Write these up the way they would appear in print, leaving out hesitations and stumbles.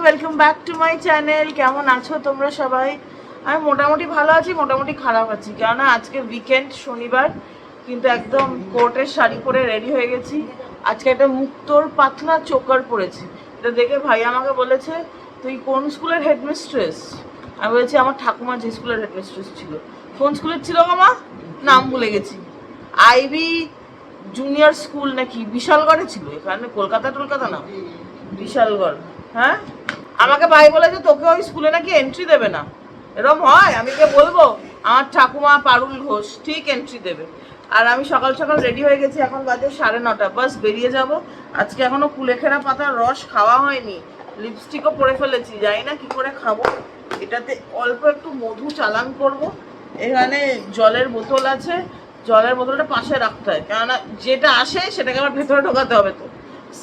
Welcome back to my channel. কেমন আছো তোমরা সবাই? আমি মোটামুটি ভালো আছি, মোটামুটি খারাপ আছি, কেননা আজকে উইকেন্ড, শনিবার, কিন্তু একদম কোর্টের শাড়ি পরে রেডি হয়ে গেছি। আজকে একটা মুক্তোর পাতলা চোকার পরেছি। এটা দেখে ভাই আমাকে বলেছে, তুই কোন স্কুলের হেডমিস্ট্রেস? আমি বলেছি আমার ঠাকুমা যে স্কুলের হেডমিস্ট্রেস ছিল। কোন স্কুলের ছিল গো মা? নাম ভুলে গেছি। আইভি জুনিয়র স্কুল নাকি বিশালগড়ে ছিল, এখানে কলকাতা না, বিশালগড়। হ্যাঁ, আমাকে ভাই বলেছে তোকে ওই স্কুলে নাকি এন্ট্রি দেবে না। এরকম হয়? আমি কে বলবো? আমার ঠাকুমা পারুল ঘোষ ঠিক এন্ট্রি দেবে। আর আমি সকাল সকাল রেডি হয়ে গেছি, এখন বাজে 9:30, বাস বেরিয়ে যাব। আজকে এখনো কুলেখেরা পাতার রস খাওয়া হয়নি, লিপস্টিকও পরে ফেলেছি, জানি না কি করে খাবো। এটাতে অল্প একটু মধু চালান করব। এখানে জলের বোতল আছে, জলের বোতলটা পাশে রাখতে হয়, কেননা যেটা আসে সেটাকে আবার ভেতরে ঢোকাতে হবে, তো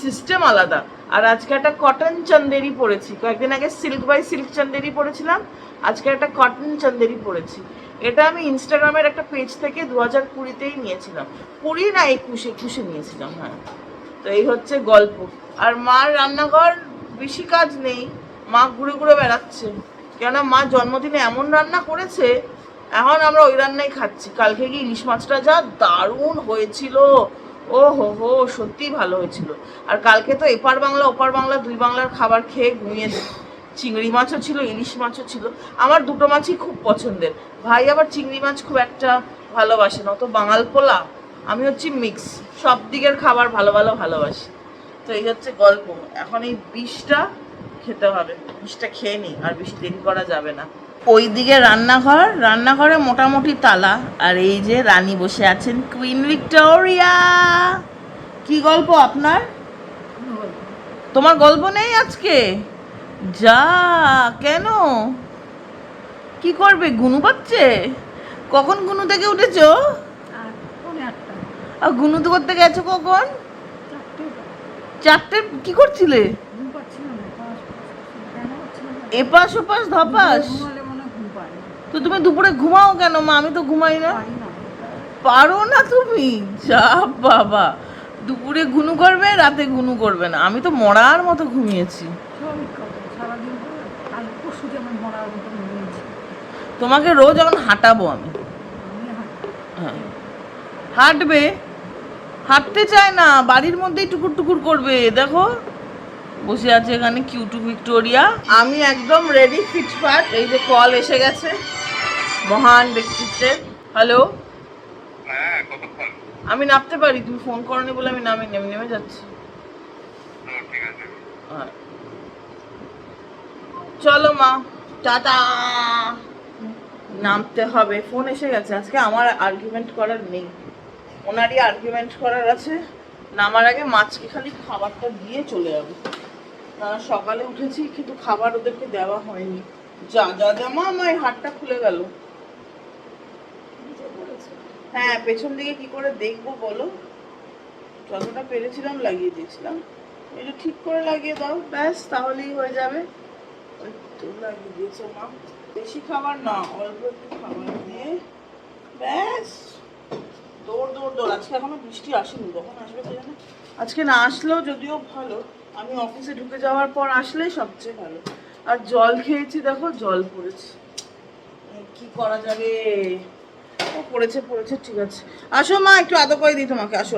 সিস্টেম আলাদা। আর আজকে একটা কটন চান্দেরি পরেছি, কয়েকদিন আগে সিল্ক বাই সিল্ক চান্দেরি পরেছিলাম, আজকে একটা কটন চান্দেরি পরেছি। এটা আমি ইনস্টাগ্রামের একটা পেজ থেকে 2020-তেই নিয়েছিলাম, 20 না 21-এ নিয়েছিলাম। হ্যাঁ, তো এই হচ্ছে গল্প। আর মার রান্নাঘর বেশি কাজ নেই, মা ঘুরে ঘুরে বেড়াচ্ছে, কেননা মা জন্মদিনে এমন রান্না করেছে, এখন আমরা ওই রান্নাই খাচ্ছি। কালকে গিয়ে ইলিশ মাছটা যা দারুণ হয়েছিল, ও হো হো, সত্যিই ভালো হয়েছিল। আর কালকে তো এপার বাংলা ওপার বাংলা দুই বাংলার খাবার খেয়ে ঘুমিয়েছি। চিংড়ি মাছও ছিল, ইলিশ মাছও ছিল। আমার দুটো মাছই খুব পছন্দের। ভাই আবার চিংড়ি মাছ খুব একটা ভালোবাসে না, তো বাঙাল পোলা, আমি হচ্ছি মিক্স, সব দিকের খাবার ভালোবাসি। তো এই হচ্ছে গল্প। এখন এই বিষটা খেতে হবে, বিষটা খেয়ে নিই, আর বেশি দেরি করা যাবে না। ওইদিকে রান্নাঘরে মোটামুটি তালা, আর এই যে রানী বসে আছেন, কুইন ভিক্টোরিয়া। কি গল্প আপনার? তোমার গল্প নেই আজকে? যা, কেন? কি করবে? গুনু পাচ্ছে? কখন গুনু থেকে উঠেছো? আর গুনু তো করতে গেছো কখন? 4টে। কি করছিলে? এপাশ ওপাশ ধপাস। তো তুমি দুপুরে ঘুমাও কেন মা? আমি তো ঘুমাই না। পারো না তুমি? যা বাবা, দুপুরে গুনু করবে, রাতে গুনু করবে না। আমি তো মরার মতো ঘুমিয়েছি। তোমাকে রোজ এখন হাঁটাবো আমি। হ্যাঁ, হাঁটবে? হাঁটতে চায় না, বাড়ির মধ্যেই টুকুর টুকুর করবে। দেখো বসে আছে এখানে কিউটু ভিক্টোরিয়া। আমি একদম রেডি ফিটফাট। এই যে কল এসে গেছে মহান ব্যক্তিত্বের। হ্যালো, আমি নামতে পারি, তুমি ফোন করনি বলে আমি নেমে যাচ্ছি। চলো মা, টাটা। নামতে হবে, ফোন এসে গেছে। আজকে আমার আর্গুমেন্ট করার নেই, ওনারই আর্গুমেন্ট করার আছে। নামার আগে মাছকে খালি খাবারটা দিয়ে চলে যাবো। তারা সকালে উঠেছি কিন্তু খাবার ওদেরকে দেওয়া হয়নি। যা মা, আমার হাতটা খুলে গেল। হ্যাঁ, পেছন দিকে কি করে দেখবো বলো? যতটা পেরেছিলাম লাগিয়ে দিয়েছিলাম। এটা ঠিক করে লাগিয়ে দাও, ব্যাস, তাহলেই হয়ে যাবে। ওই তো লাগিয়ে দিয়েছো মা। বেশি খাবার না, অল্প একটু খাবার দিয়ে ব্যাস। দৌড়। আজকে এখনো বৃষ্টি আসেনি, কখন আসবে কে জানে। আজকে না আসলেও যদিও ভালো, আমি অফিসে ঢুকে যাওয়ার পর আসলেই সবচেয়ে ভালো। আর জল খেয়েছি, দেখো জল পড়েছে, কি করা যাবে? ও পড়েছে, ঠিক আছে। আসো মা, একটু আদর করে দিই তোমাকে। আসো।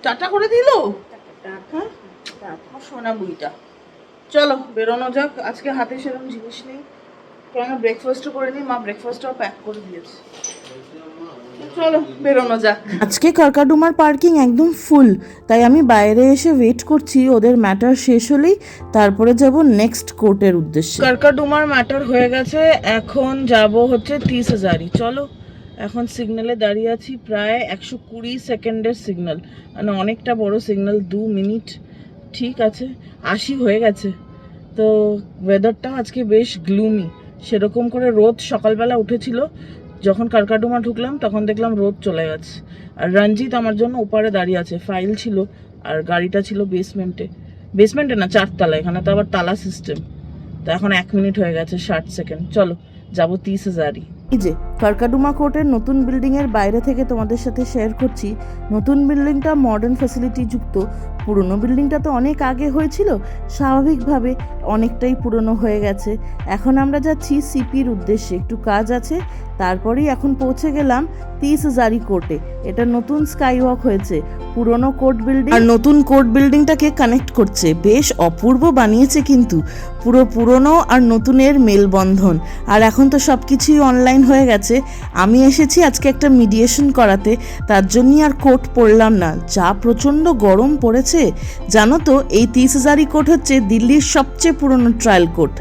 টাটা করে দিল। হ্যাঁ, সোনা বুড়িটা। চলো বেরোনো যাক। আজকে হাতে সেরকম জিনিস নেই, কারণ ব্রেকফাস্টও করে নিই, মা ব্রেকফাস্টটাও প্যাক করে দিয়েছে। চলো বেরোনো যাক। আজকে কারকাডুমার পার্কিং একদম ফুল, তাই আমি বাইরে এসে ওয়েট করছি ওদের ম্যাটার শেষ হলেই তারপরে যাব নেক্সট কোর্টের উদ্দেশ্যে। কারকাডুমার ম্যাটার হয়ে গেছে, এখন যাব হচ্ছে 30,000। চলো, এখন সিগন্যালে দাঁড়িয়ে আছি, প্রায় 120 সেকেন্ডের সিগন্যাল, মানে অনেকটা বড় সিগন্যাল, 2 মিনিট। ঠিক আছে, 80 হয়ে গেছে। তো ওয়েদারটাও আজকে বেশ গ্লুমি, সেরকম করে রোদ সকালবেলা উঠেছিল, যখন কারকাডুমা ঢুকলাম তখন দেখলাম রোদ চলে গেছে। আর রঞ্জিত আমার জন্য ওপারে দাঁড়িয়ে আছে, ফাইল ছিল, আর গাড়িটা ছিল বেসমেন্টে না, 4 তলা, এখানে তো আবার তালা সিস্টেম। তো এখন 1 মিনিট হয়ে গেছে 60 সেকেন্ড। চলো যাবো 30,000। এই যে কারকাডুমা কোর্টের নতুন বিল্ডিংয়ের বাইরে থেকে তোমাদের সাথে শেয়ার করছি। নতুন বিল্ডিংটা মডার্ন ফ্যাসিলিটি যুক্ত, পুরনো বিল্ডিংটা তো অনেক আগে হয়েছিল, স্বাভাবিকভাবে অনেকটাই পুরনো হয়ে গেছে। এখন আমরা যাচ্ছি সিপির উদ্দেশ্যে, একটু কাজ আছে, তারপরেই এখন পৌঁছে গেলাম 30 হাজারি কোর্টে। এটা নতুন স্কাই ওয়াক হয়েছে, পুরনো কোর্ট বিল্ডিং আর নতুন কোর্ট বিল্ডিংটাকে কানেক্ট করছে। বেশ অপূর্ব বানিয়েছে কিন্তু, পুরো পুরনো আর নতুনের মেলবন্ধন। আর এখন তো সব কিছুই অনলাইন হয়ে গেছে। আমি এসেছি আজকে একটা মিডিয়েশন করাতে, তার জন্যই আর কোর্ট পড়লাম না, যা প্রচণ্ড গরম পড়েছে। জানো তো, এই 30 হাজারি কোর্ট হচ্ছে দিল্লির সবচেয়ে পুরনো ট্রায়াল কোর্ট।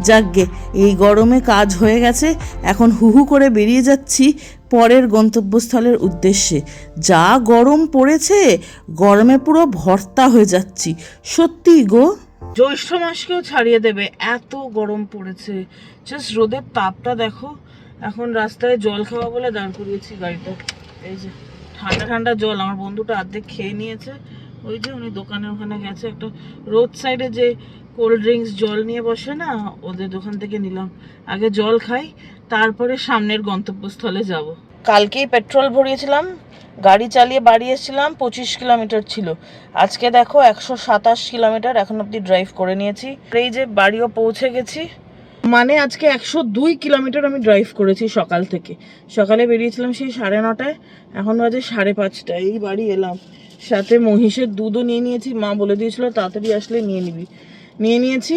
যাকগে, এই গরমে কাজ হয়ে গেছে, এখন হুহু করে বেরিয়ে যাচ্ছি পরের গন্তব্যস্থলের উদ্দেশ্যে। যা গরম পড়েছে, গরমে পুরো ভর্তা হয়ে যাচ্ছি, সত্যি গো। জ্যৈষ্ঠ মাসকেও ছাড়িয়ে দেবে, এত গরম পড়েছে। জাস্ট রোদের তাপটা দেখো। এখন রাস্তায় জল খাওয়া বলে দাঁড় করিয়েছি গাড়িটা। এই যে ঠান্ডা ঠান্ডা জল, আমার বন্ধুটা অর্ধেক খেয়ে নিয়েছে। ওই যে উনি দোকানের ওখানে গেছে, একটা রোড সাইডে যে কোল্ড ড্রিঙ্কস জল নিয়ে বসে না, ওদের দোকান থেকে নিলাম। আগে জল খাই, তারপরে সামনের গন্তব্যস্থলে যাব। কালকেই পেট্রোল ভরিয়েছিলাম, গাড়ি চালিয়ে বাড়ি এসেছিলাম, 25 কিলোমিটার ছিল। আজকে দেখো 127 কিলোমিটার এখন অব্দি ড্রাইভ করে নিয়েছি। এই যে বাড়িও পৌঁছে গেছি, মানে আজকে 102 কিলোমিটার আমি ড্রাইভ করেছি সকাল থেকে। সকালে বেরিয়েছিলাম সেই 9:30, এখন বাজে 5:30। এই বাড়ি এলাম, সাথে মহিষের দুধও নিয়ে নিয়েছি। মা বলে দিয়েছিল তাড়াতাড়ি আসলে নিয়ে নিবি, নিয়ে নিয়েছি।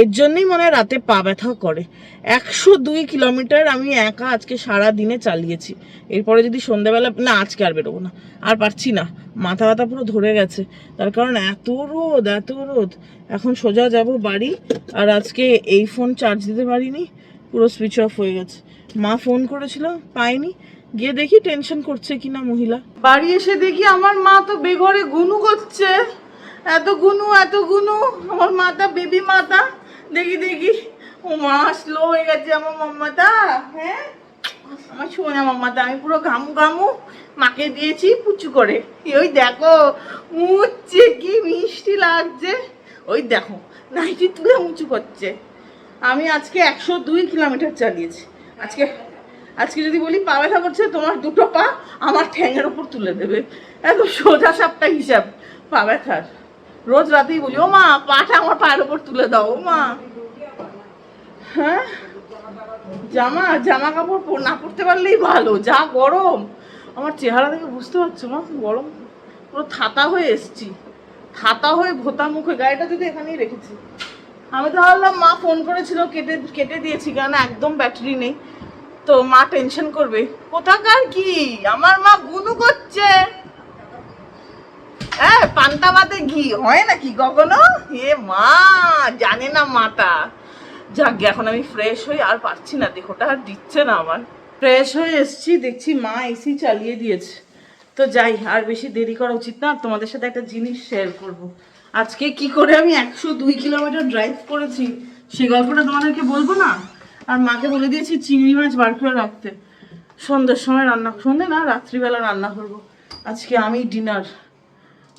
এর জন্যই মনে হয় রাতে পা ব্যথা করে। 102 কিলোমিটার আমি একা আজকে সারা দিনে চালিয়েছি। এরপরে যদি সন্ধ্যাবেলা, না আজকে আর বেরোবো না, আর পারছি না, মাথা ব্যথা পুরো ধরে গেছে। তার কারণ এত রোদ, এত রোদ। এখন সোজা যাব বাড়ি। আর আজকে এই ফোন চার্জ দিতে পারিনি, পুরো সুইচ অফ হয়ে গেছে। মা ফোন করেছিল, পাইনি। গিয়ে দেখি টেনশন করছে কিনা মহিলা। বাড়ি এসে দেখি আমার মা তো বেঘরে গুনু করছে। এত গুনু, এত গুনু, আমার মাথা, বেবি মাথা। দেখি দেখি, ও মা স্লো হয়ে গেছে আমার মাম্মাটা। হ্যাঁ, আমার সোনা মাম্মাটা। আমি পুরো ঘামু ঘামু মাকে দিয়েছি পুচু করে। ওই দেখো মুচ্ছে, কি মিষ্টি লাগছে। ওই দেখো নাইটি তুলে উঁচু করছে। আমি আজকে 102 কিলোমিটার চালিয়েছি। আজকে যদি বলি পা ব্যথা করছে, তোমার দুটো পা আমার ঠ্যাঙের ওপর তুলে দেবে। এত সোজা সাপটা হিসাব পা ব্যথার। রোজ রাতেই বলি, ও মা পাটা আমার পায়ের ওপর তুলে দাও, ও মা। হ্যাঁ, জামা কাপড় না পরতে পারলেই ভালো, যা গরম। আমার চেহারা দেখে বুঝতে পারছো মা, গরম পুরো থাতা হয়ে এসছি, থাতা হয়ে ভোতা মুখে। গাড়িটা যদি এখানেই রেখেছি। আমি তো ভাবলাম মা ফোন করেছিল, কেটে দিয়েছি, কারণ একদম ব্যাটারি নেই, তো মা টেনশন করবে। কোথাকার কি, আমার মা গুনু করছে। হ্যাঁ, পান্তা ভাতে ঘি হয় নাকি কখনো? হে মা, জানে না মাটা। যাক, এখন আমি ফ্রেশ হই, আর পারছি না, দেহটা আর দিচ্ছে না আমার। ফ্রেশ হয়ে এসছি, দেখছি মা এসি চালিয়ে দিয়েছে। তো যাই, আর বেশি দেরি করা উচিত না। তোমাদের সাথে একটা জিনিস শেয়ার করব। আজকে কি করে আমি 102 কিলোমিটার ড্রাইভ করেছি সেই গল্পটা তোমাদেরকে বলবো না? আর মাকে বলে দিয়েছি চিংড়ি মাছ বার করে রাখতে, সন্ধ্যের সময় রান্না, সন্ধ্যে না রাত্রিবেলা রান্না করবো আজকে আমি ডিনার।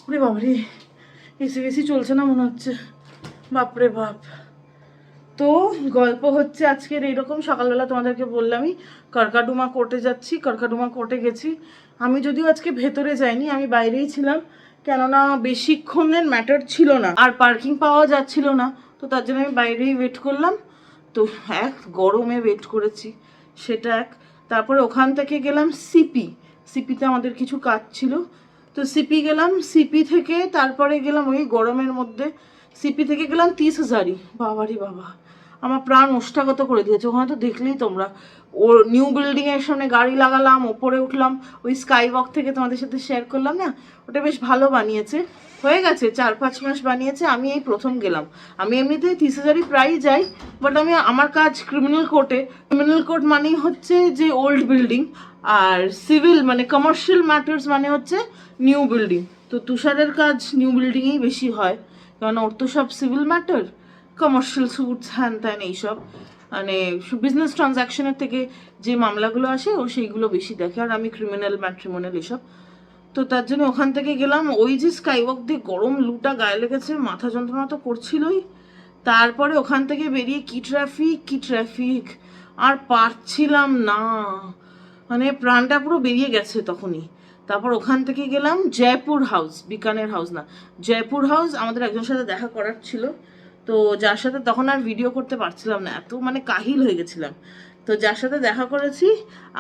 ওরে বাবারে, এসি বেশি চলছে না মনে হচ্ছে, বাপরে বাপ। তো গল্প হচ্ছে আজকের এইরকম। সকালবেলা তোমাদেরকে বললামই কারকাডুমা কোর্টে যাচ্ছি। কারকাডুমা কোর্টে গেছি আমি, যদিও আজকে ভেতরে যাইনি, আমি বাইরেই ছিলাম, কেননা বেশিক্ষণের ম্যাটার ছিল না, আর পার্কিং পাওয়া যাচ্ছিল না, তো তার জন্য আমি বাইরেই ওয়েট করলাম। তো এক গরমে ওয়েট করেছি, সেটা এক। তারপরে ওখান থেকে গেলাম সিপিতে আমাদের কিছু কাজ ছিল, তো সিপি গেলাম। সিপি থেকে তারপরে গেলাম ওই গরমের মধ্যে, সিপি থেকে গেলাম 30 হাজারি। বাবারি বাবা, আমার প্রাণ ওষ্ঠাগত করে দিয়েছে। ওখানে তো দেখলেই তোমরা, ওর নিউ বিল্ডিংয়ের সামনে গাড়ি লাগালাম, ওপরে উঠলাম, ওই স্কাই ওয়াক থেকে তোমাদের সাথে শেয়ার করলাম না, ওটা বেশ ভালো বানিয়েছে। হয়ে গেছে 4-5 মাস বানিয়েছে, আমি এই প্রথম গেলাম। আমি এমনিতেই 30 হাজারি প্রায়ই যাই, বাট আমার কাজ ক্রিমিনাল কোর্টে। ক্রিমিনাল কোর্ট মানেই হচ্ছে যে ওল্ড বিল্ডিং, আর সিভিল মানে কমার্শিয়াল ম্যাটার্স মানে হচ্ছে নিউ বিল্ডিং। তো তুষারের কাজ নিউ বিল্ডিংয়েই বেশি হয়, কারণ ওর তো সব সিভিল ম্যাটার, কমার্শিয়াল স্যুটস হ্যান ত্যান এইসব, মানে বিজনেস ট্রানজ্যাকশনের থেকে যে মামলাগুলো আসে ও সেইগুলো বেশি দেখে, আর আমি ক্রিমিনাল ম্যাট্রিমোনিয়াল এসব। তো তার জন্য ওখান থেকে গেলাম। ওই যে স্কাইওয়াক দিয়ে গরম লুটা গায়ে লেগেছে, মাথা যন্ত্রণা তো করছিলই। তারপরে ওখান থেকে বেরিয়ে কি ট্রাফিক, আর পারছিলাম না। মানে প্রাণটা পুরো বেরিয়ে গেছে তখনই। তারপর ওখান থেকে গেলাম জয়পুর হাউস, বিকানের হাউস না, জয়পুর হাউস। আমাদের একজনের সাথে দেখা করার ছিল, তো যার সাথে তখন আর ভিডিও করতে পারছিলাম না, এত মানে কাহিল হয়ে গেছিলাম। তো যার সাথে দেখা করেছি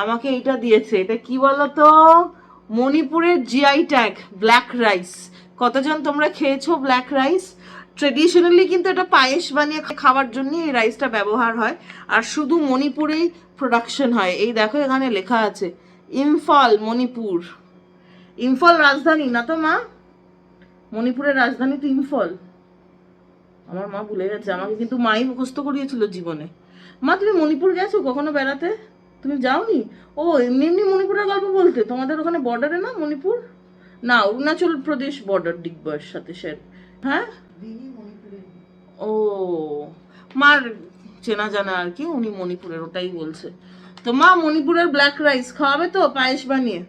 আমাকে এইটা দিয়েছে, এটা কি বলতো, মণিপুরের জিআই ট্যাগ ব্ল্যাক রাইস। কতজন তোমরা খেয়েছো ব্ল্যাক রাইস? ট্রেডিশনালি কিন্তু এটা পায়েস বানিয়ে খাওয়ার জন্য এই রাইসটা ব্যবহার হয়, আর শুধু মণিপুরেই প্রোডাকশন হয়। এই দেখো এখানে লেখা আছে ইম্ফল, মণিপুর। ইম্ফল রাজধানী না তো মা? মণিপুরের রাজধানী তো ইম্ফল। আমার মা ভুলে গেছে, আমাকে কিন্তু মাই মুখস্থ করিয়েছিল জীবনে। মা তুমি মণিপুর গেছো কখনো বেড়াতে? তুমি যাওনি? ও এমনি এমনি মণিপুরের গল্প বলতে, তোমাদের ওখানে বর্ডারে না মণিপুর? না, অরুণাচল প্রদেশ বর্ডার ডিগবয়ের সাথে স্যার। হ্যাঁ, ও মার চেনা জানা আর কি, উনি মণিপুরের, ওটাই বলছে। তো মা মণিপুরের ব্ল্যাক রাইস খাওয়াবে তো পায়েস বানিয়ে?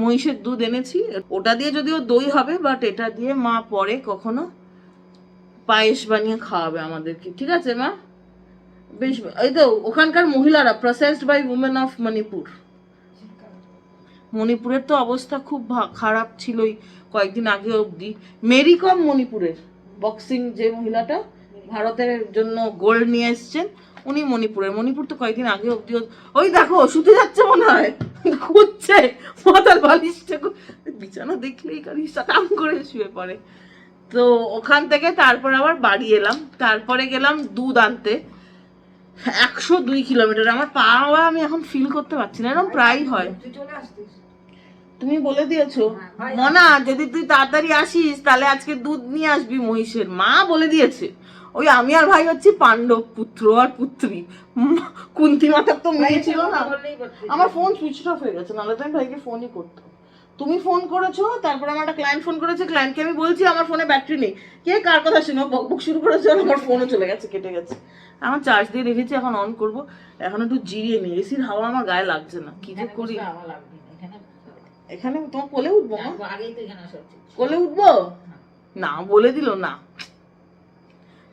মহিষের দুধ এনেছি, ওটা দিয়ে যদিও দই হবে, বাট এটা দিয়ে মা পরে কখনো পায়েস বানিয়ে খাওয়াবে আমাদেরকে, ঠিক আছে মা? বেশ, এই তো ওখানকার মহিলারা, processed by women of Manipur. মণিপুরের তো অবস্থা খুব খারাপ ছিলই কয়েকদিন আগে অবধি। মেরি কম মণিপুরের, বক্সিং যে মহিলাটা ভারতের জন্য গোল্ড নিয়ে এসছেন, উনি মণিপুরের। মণিপুর তো কয়েকদিন আগে অবধি, ওই দেখো শুতে যাচ্ছে মনে হয়, খুঁজছে মাথার বালিশটা, বিছানা দেখলেই কারি সাটাম করে শুয়ে পড়ে। তো ওখান থেকে তারপর আবার বাড়ি এলাম, তারপরে গেলাম দুধ আনতে। 102 কিলোমিটার। আমার পা আমি এখন ফিল করতে পারছি না, এরকম প্রায় হয়। তুমি বলে দিয়েছো মনা, যদি তুই তাড়াতাড়ি আসিস তাহলে আজকে দুধ নিয়ে আসবি মহিষের, মা বলে দিয়েছে। ওই আমি আর ভাই হচ্ছি পাণ্ডব পুত্র আর পুত্রী। কুন্তি মাতার তো মেয়ে ছিল না। আমার ফোন সুইচ অফ হয়ে গেছে, নাহলে তো আমি ভাইকে ফোনই করতাম। তুমি ফোন করেছো, তারপর আমার একটা ক্লায়েন্ট ফোন করেছে, ক্লায়েন্টকে আমি বলছি আমার ফোনে ব্যাটারি নেই, কে কার কথা শুনে বকবক শুরু করেছে, আর আমার ফোনও চলে গেছে, কেটে গেছে। আমার চার্জ দিয়ে রেখেছি, এখন অন করব। এখন একটু জিরিয়ে নিই, এসির হাওয়া আমার গায়ে লাগছে না, কি যে করি। এখানে তোমার কোলে উঠবো? কোলে উঠবো না, বলে দিল না।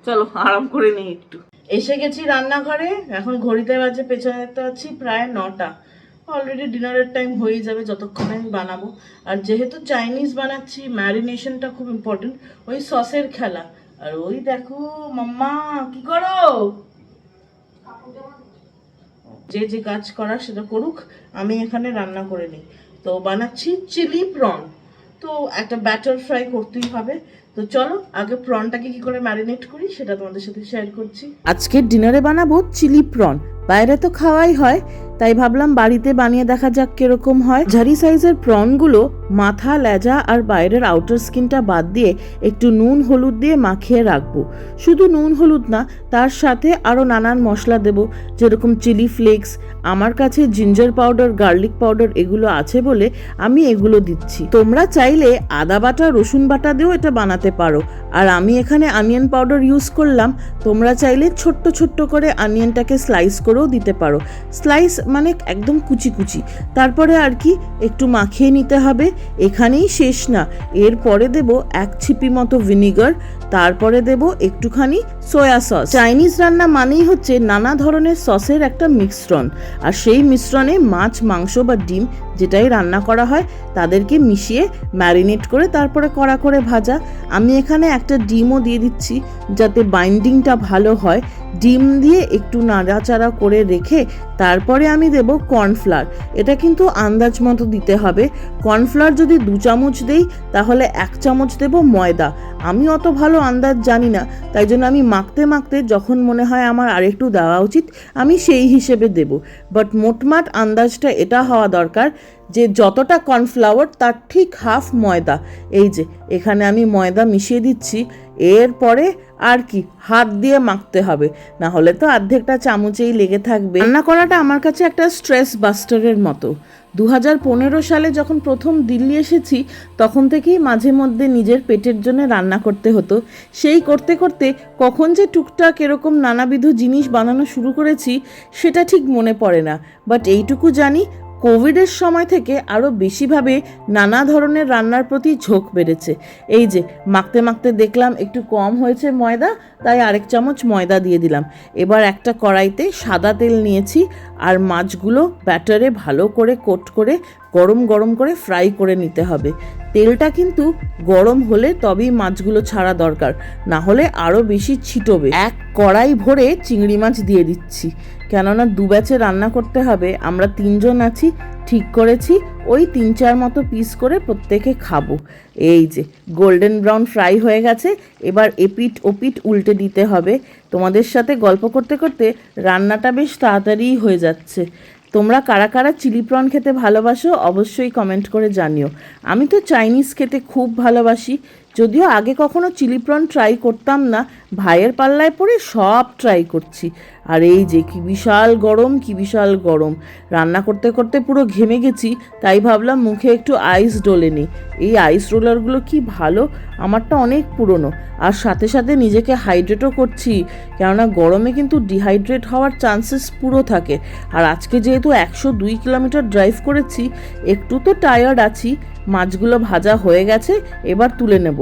চলো আরাম করে নিই একটু। এসে গেছি রান্নাঘরে, এখন ঘড়িতে বাজে, পেছনে দেখতে পাচ্ছি প্রায় 9টা। অলরেডি ডিনারের টাইম হয়ে যাবে যতক্ষণ আমি বানাবো। আর যেহেতু চাইনিজ বানাচ্ছি, ম্যারিনেশনটা খুব ইম্পর্টেন্ট, ওই সসের খেলা। আর ওই দেখো মাম্মা কি করো, যে যে কাজ করার সেটা করুক, আমি এখানে রান্না করে নিই। তো বানাচ্ছি চিলি প্রন, তো একটা ব্যাটার ফ্রাই করতেই হবে। তো চলো আগে প্রনটাকে কি করে ম্যারিনেট করি সেটা তোমাদের সাথে শেয়ার করছি। আজকে ডিনারে বানাবো চিলি প্রন। বাইরে তো খাওয়াই হয়, তাই ভাবলাম বাড়িতে বানিয়ে দেখা যাক কিরকম হয়। ঝারি সাইজের প্রনগুলো মাথা, লেজা আর বাইরের আউটার স্কিনটা বাদ দিয়ে একটু নুন হলুদ দিয়ে মাখিয়ে রাখবো। শুধু নুন হলুদ না, তার সাথে আরও নানান মশলা দেবো, যেরকম চিলি ফ্লেক্স। আমার কাছে জিঞ্জার পাউডার, গার্লিক পাউডার এগুলো আছে বলে আমি এগুলো দিচ্ছি। তোমরা চাইলে আদা বাটা, রসুন বাটা দিয়েও এটা বানাতে পারো। আর আমি এখানে অনিয়ন পাউডার ইউজ করলাম, তোমরা চাইলে ছোট্ট ছোট্ট করে অনিয়নটাকে স্লাইস করেও দিতে পারো। স্লাইস মানে একদম কুচি কুচি। তারপরে আর কি একটু মাখিয়ে নিতে হবে। এখানেই শেষ না, এরপরে দেব 1 ছিপি মতো ভিনিগার, তারপরে দেব একটুখানি সয়া সস। চাইনিজ রান্না মানেই হচ্ছে নানা ধরনের সসের একটা মিশ্রণ, আর সেই মিশ্রণে মাছ, মাংস বা ডিম যেটাই রান্না করা হয় তাদেরকে মিশিয়ে ম্যারিনেট করে তারপরে কড়া করে ভাজা। আমি এখানে একটা ডিমও দিয়ে দিচ্ছি যাতে বাইন্ডিংটা ভালো হয়। ডিম দিয়ে একটু নাড়াচাড়া করে রেখে তারপরে আমি দেব কর্নফ্লাওয়ার। এটা কিন্তু আন্দাজ মতো দিতে হবে। কর্নফ্লাওয়ার যদি 2 চামচ দেই তাহলে 1 চামচ দেব ময়দা। আমি অত ভালো আন্দাজ জানি না, তাই জন্য আমি মাখতে মাখতে যখন মনে হয় আমার আরেকটু দেওয়া উচিত আমি সেই হিসেবে দেব। বাট মোটমাট আন্দাজটা এটা হওয়া দরকার যে যতটা কর্নফ্লাওয়ার তার ঠিক হাফ ময়দা। এই যে এখানে আমি ময়দা মিশিয়ে দিচ্ছি। এরপরে আর কি হাত দিয়ে মাখতে হবে, না হলে তো অর্ধেকটা চামচেই লেগে থাকবে। রান্না করাটা আমার কাছে একটা স্ট্রেস বাস্টারের মতো। 2015 সালে যখন প্রথম দিল্লি এসেছি তখন থেকেই মাঝে মধ্যে নিজের পেটের জন্য রান্না করতে হতো। সেই করতে করতে কখন যে টুকটাক এরকম নানাবিধ জিনিস বানানো শুরু করেছি সেটা ঠিক মনে পড়ে না, বাট এইটুকু জানি কোভিডের সময় থেকে আরও বেশিভাবে নানা ধরনের রান্নার প্রতি ঝোঁক বেড়েছে। এই যে মাখতে মাখতে দেখলাম একটু কম হয়েছে ময়দা, তাই আরেক চামচ ময়দা দিয়ে দিলাম। এবার একটা কড়াইতে সাদা তেল নিয়েছি আর মাছগুলো ব্যাটারে ভালো করে কোট করে গরম গরম করে ফ্রাই করে নিতে হবে। তেলটা কিন্তু গরম হলে তবেই মাছগুলো ছাড়া দরকার, না হলে আরও বেশি ছিটবে। এক কড়াই ভরে চিংড়ি মাছ দিয়ে দিচ্ছি, কেননা দু ব্যাচে রান্না করতে হবে, আমরা 3 জন আছি। ঠিক করেছি ওই 3-4 মতো পিস করে প্রত্যেকে খাবো। এই যে গোল্ডেন ব্রাউন ফ্রাই হয়ে গেছে, এবার এপিট ওপিট উল্টে দিতে হবে। তোমাদের সাথে গল্প করতে করতে রান্নাটা বেশ তাড়াতাড়িই হয়ে যাচ্ছে। তোমরা কারা কারা চিলি প্রন খেতে ভালোবাসো অবশ্যই কমেন্ট করে জানিও। আমি তো চাইনিজ খেতে খুব ভালোবাসি, যদিও আগে কখনো চিলি প্রন ট্রাই করতাম না, ভাইয়ের পাল্লায় পড়ে সব ট্রাই করছি। আর এই যে কি বিশাল গরম, কি বিশাল গরম, রান্না করতে করতে পুরো ঘেমে গেছি, তাই ভাবলাম মুখে একটু আইস ডলে নিই। এই আইস রোলারগুলো কি ভালো, আমারটা অনেক পুরনো, আর সাথে সাথে নিজেকে হাইড্রেটও করছি, কেননা গরমে কিন্তু ডিহাইড্রেট হওয়ার চান্সেস পুরো থাকে। আর আজকে যেহেতু 102 কিলোমিটার ড্রাইভ করেছি, একটু তো টায়ার্ড আছি। মাছগুলো ভাজা হয়ে গেছে, এবার তুলে নেব।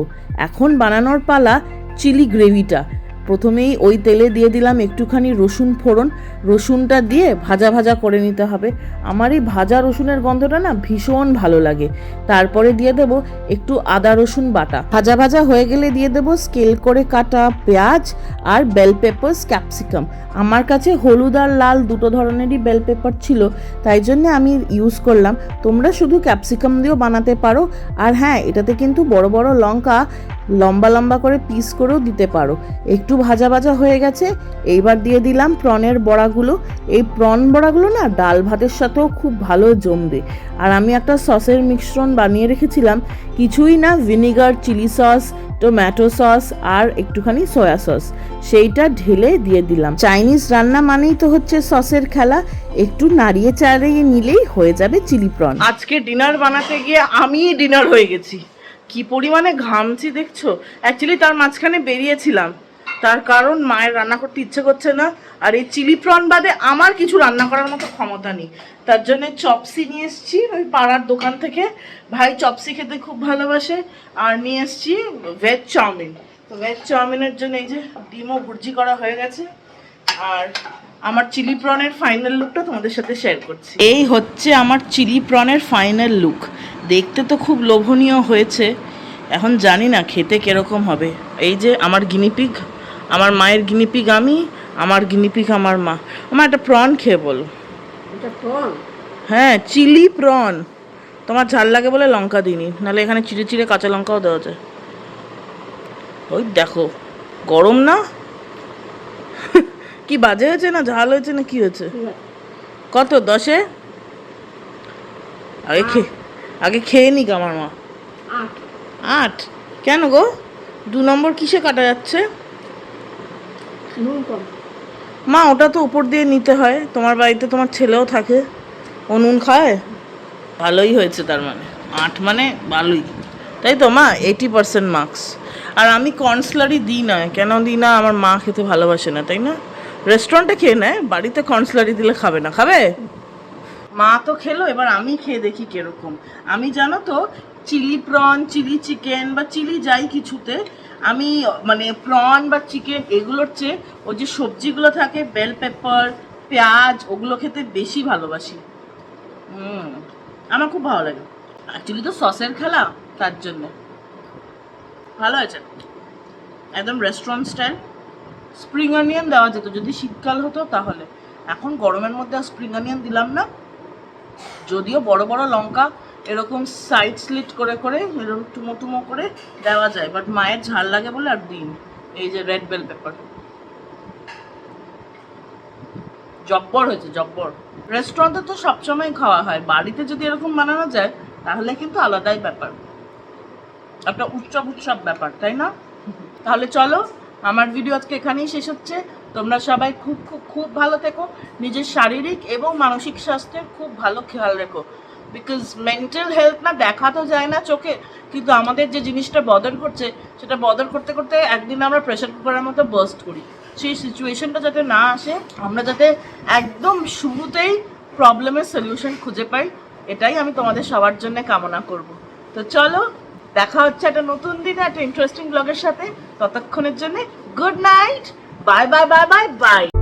এখন বানানোর পালা চিলি গ্রেভিটা। প্রথমেই ওই তেলে দিয়ে দিলাম একটুখানি রসুন ফোড়ন, রসুনটা দিয়ে ভাজা ভাজা করে নিতে হবে। আমার এই ভাজা রসুনের গন্ধটা না ভীষণ ভালো লাগে। তারপরে দিয়ে দেব একটু আদা রসুন বাটা। ভাজা ভাজা হয়ে গেলে দিয়ে দেব স্কেল করে কাটা পেঁয়াজ আর বেল পেপারস, ক্যাপসিকাম। আমার কাছে হলুদ আর লাল দুটো ধরনেরই বেল পেপার ছিল, তাই জন্য আমি ইউজ করলাম। তোমরা শুধু ক্যাপসিকাম দিয়েও বানাতে পারো। আর হ্যাঁ, এটাতে কিন্তু বড় বড় লঙ্কা লম্বা লম্বা করে পিস করেও দিতে পারো। একটু ভাজা ভাজা হয়ে গেছে, এইবার দিয়ে দিলাম প্রনের বড়াগুলো। এই প্রন বড়াগুলো না ডাল ভাতের সাথেও খুব ভালো জমবে। আর আমি একটা সসের মিশ্রণ বানিয়ে রেখেছিলাম, কিছুই না, vinegar, chilli sauce, tomato sauce আর একটুখানি সয়া সস, সেইটা ঢেলে দিয়ে দিলাম। চাইনিজ রান্না মানেই তো হচ্ছে সসের খেলা, একটু নাড়িয়ে চাড়িয়ে নিলেই হয়ে যাবে চিলি প্রন। আজকে ডিনার বানাতে গিয়ে আমি ডিনার হয়ে গেছি, কি পরিমাণে ঘামছি দেখছো। অ্যাকচুয়ালি তার মাঝখানে বেরিয়েছিলাম, তার কারণ মায়ের রান্না করতে ইচ্ছে করছে না, আর এই চিলি প্রন বাদে আমার কিছু রান্না করার মতো ক্ষমতা নেই। তার জন্য চপসি নিয়ে এসেছি ওই পাড়ার দোকান থেকে, ভাই চপসি খেতে খুব ভালোবাসে। আর নিয়ে এসেছি ভেজ চাউমিন। তো ভেজ চাউমিনের জন্য এই যে ডিমও ভুর্জি করা হয়ে গেছে। আর আমার চিলি প্রনের ফাইনাল লুকটা তোমাদের সাথে শেয়ার করছি। এই হচ্ছে আমার চিলি প্রনের ফাইনাল লুক। দেখতে তো খুব লোভনীয় হয়েছে, এখন জানি না খেতে কিরকম হবে। এই যে আমার গিনিপিগ, আমার মায়ের গিনিপিগ আমি, আমার গিনিপিগ আমার মা। আমার একটা প্রন খেয়ে বলো। হ্যাঁ, চিলি প্রন। তোমার ঝাল লাগে বলে লঙ্কা দিইনি, নাহলে এখানে চিড়ে চিড়ে কাঁচা লঙ্কাও দেওয়া যায়। ওই দেখো, গরম না? কি বাজে হয়েছে না ঝাল হয়েছে না কি হয়েছে? কত 10-এ? আগে খেয়ে নিক আমার মা। 8? কেন গো, 2 নম্বর কিসে কাটা যাচ্ছে? মা ওটা তো উপর দিয়ে নিতে হয়, তোমার বাড়িতে তোমার ছেলেও থাকে, ও নুন খায়। ভালোই হয়েছে, তার মানে 8 মানে ভালোই, তাই তো মা? 80% মার্কস। আর আমি কর্নস্লারি দিই না, কেন দিই না? আমার মা খেতে ভালোবাসে না, তাই না? রেস্টুরেন্টে খেয়ে নেয়, বাড়িতে কর্নস্লারি দিলে খাবে না। খাবে? মা তো খেলো, এবার আমি খেয়ে দেখি কিরকম। আমি জানো তো চিলি প্রন, চিলি চিকেন বা চিলি যাই কিছুতে, আমি মানে প্রন বা চিকেন এগুলোর চেয়ে ওই যে সবজিগুলো থাকে বেল পেপার, পেঁয়াজ, ওগুলো খেতে বেশি ভালোবাসি। আমার খুব ভালো লাগে। অ্যাকচুয়ালি তো সসের খেলা, তার জন্য ভালো হয়েছে, একদম রেস্টুরেন্ট স্টাইল। স্প্রিং অনিয়ন দেওয়া যেত যদি শীতকাল হতো তাহলে, এখন গরমের মধ্যে আর স্প্রিং অনিয়ন দিলাম না। যদিও বড় বড় লঙ্কা এরকম সাইড স্লিট করে করে এরকম টুমো টুমো করে দেওয়া যায়, বাট মায়ের ঝাল লাগে বলে আর দিন। এই যে রেড বেল পেপার, জব্বর হয়েছে, জব্বর। রেস্টুরেন্টে তো সবসময় খাওয়া হয়, বাড়িতে যদি এরকম বানানো যায় তাহলে কিন্তু আলাদাই ব্যাপার, একটা উৎসব উৎসব ব্যাপার, তাই না? তাহলে চলো, আমার ভিডিও আজকে এখানেই শেষ হচ্ছে। তোমরা সবাই খুব খুব খুব ভালো থেকো, নিজের শারীরিক এবং মানসিক স্বাস্থ্যের খুব ভালো খেয়াল রেখো। বিকজ মেন্টাল হেলথ না দেখা তো যায় না চোখে, কিন্তু আমাদের যে জিনিসটা বদল করছে সেটা বদল করতে করতে একদিন আমরা প্রেশার কুকারের মতো বার্স্ট করি। সেই সিচুয়েশনটা যাতে না আসে, আমরা যাতে একদম শুরুতেই প্রবলেমের সলিউশন খুঁজে পাই, এটাই আমি তোমাদের সবার জন্য কামনা করব। তো চলো, দেখা হচ্ছে একটা নতুন দিনে একটা ইন্টারেস্টিং ব্লগের সাথে। ততক্ষণের জন্য good night, bye bye bye bye bye.